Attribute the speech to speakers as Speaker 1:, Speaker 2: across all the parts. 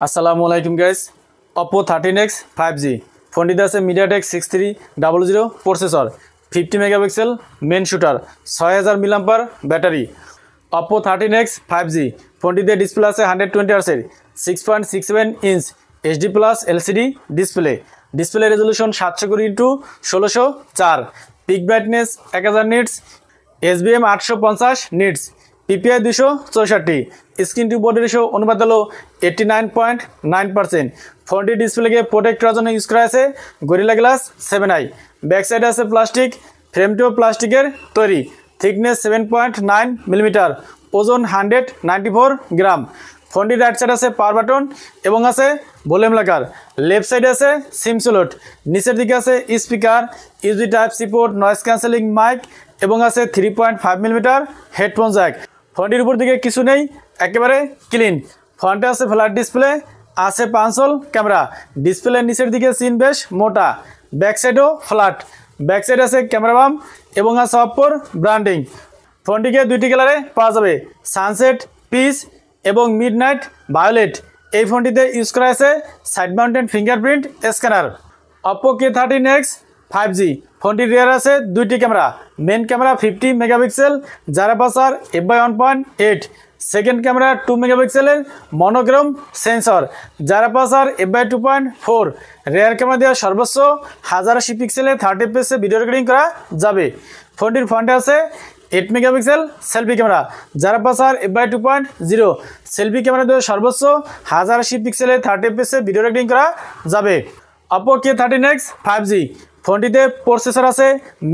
Speaker 1: আসসালামু আলাইকুম guys. Oppo 13X 5G ফোনটিতে আছে MediaTek 6300 processor, 50 megapixel main shooter, 6000 mAh battery. Oppo 13X 5G ফোনটিতে ডিসপ্লে আছে 120Hz 6.67 inch HD+ LCD display resolution 720x1604, peak brightness 1000 nits, SBM 850 nits, PPI 264, screen to body ratio অনুপাত হলো 89.9%। ফোনটি ডিসপ্লেকে protect করার জন্য use করা আছে গরিলা গ্লাস 7i। ব্যাক সাইডে আছে প্লাস্টিক, ফ্রেমটিও প্লাস্টিকের তৈরি, থিকনেস 7.9 মিলিমিটার, ওজন 194 গ্রাম। ফোনটির রাইট সাইড আছে পাওয়ার বাটন এবং আছে ভলিউম লাগার। লেফট সাইডে আছে সিম স্লট, নিচের দিকে আছে speaker, USB Type-C port, noise cancelling mic এবং আছে 3.5 মিলিমিটার হেডফোন জ্যাক। ফোনটির উপর দিকে কিছু নেই, একেবারে ক্লিন। ফ্রন্টে আছে ফ্ল্যাট ডিসপ্লে, আছে পাঁচল ক্যামেরা, ডিসপ্লের নিচের দিকে সিন বেশ মোটা, ব্যাক সাইডও ফ্ল্যাট। ব্যাক সাইড আছে ক্যামেরা বাম এবং আছে অপ্পোর ব্র্যান্ডিং। ফোনটিকে দুইটি কালারে পাওয়া যাবে, সানসেট পিচ এবং মিডনাইট ভায়োলেট। এই ফোনটিতে ইউজ করা আছে side mounted fingerprint scanner. Oppo K13X 5G ফোনটির রিয়ার আছে দুইটি ক্যামেরা, মেন ক্যামেরা 50 মেগাপিক্সেল যার আপারচার f/1.8, সেকেন্ড ক্যামেরা 2 মেগাপিক্সেলের মনোক্রোম সেন্সর যার আপারচার f/2.4। রিয়ার ক্যামেরা দিয়ে সর্বোচ্চ 1080 পিক্সেলে 30 fps ভিডিও রেকর্ডিং করা যাবে। ফোনটির ফ্রন্টে আছে 8 মেগাপিক্সেল সেলফি ক্যামেরা যার আপারচার f/2.0। সেলফি ক্যামেরা দিয়ে সর্বোচ্চ 1080 পিক্সেলে 30 fps ভিডিও রেকর্ডিং করা যাবে। Oppo K13X 5G ফোনটিতে প্রসেসর আছে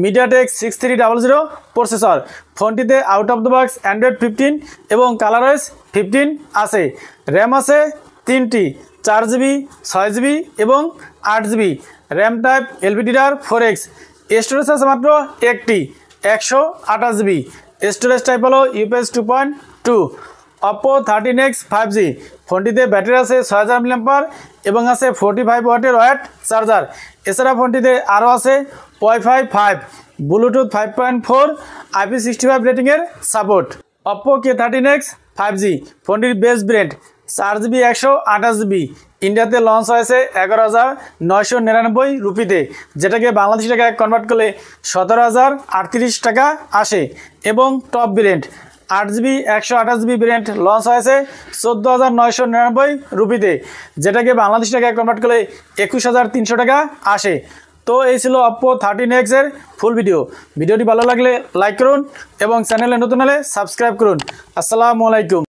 Speaker 1: MediaTek 6300 প্রসেসর। ফোনটিতে out of the box Android 15 এবং কালারওয়েজ 15 আছে। র্যাম আছে 3টি, 4GB, 6GB এবং 8GB। RAM type LPDDR4X। Storage আছে মাত্র একটি, 128GB। স্টোরেজ টাইপ হলো UPS 2.2। Oppo 13X 5G ফোনটিতে ব্যাটারি আছে 6000 mAh এবং আছে 45 ওয়াটের ওয়্যাট চার্জার। এছাড়া ফোনটিতে আরও আছে Wi-Fi 5, Bluetooth 5.4, IP65 রেটিংয়ের support. Oppo K13X 5G ফোনটির বেস ব্র্যান্ড 4GB 128GB। ইন্ডিয়াতে লঞ্চ হয়েছে 11,999 রুপিতে, যেটাকে বাংলাদেশি টাকায় কনভার্ট করলে 17,038 টাকা আসে। এবং top brand 8GB 128GB variant launch হয়েছে 14,999 রুপিতে, যেটাকে বাংলাদেশি টাকায় কনভার্ট করলে 21,300 টাকা আসে। তো এই ছিল Oppo 13X এর ফুল ভিডিও। ভিডিওটি ভালো লাগলে লাইক করুন এবং চ্যানেলে নতুন হলে সাবস্ক্রাইব করুন। আসসালামু আলাইকুম।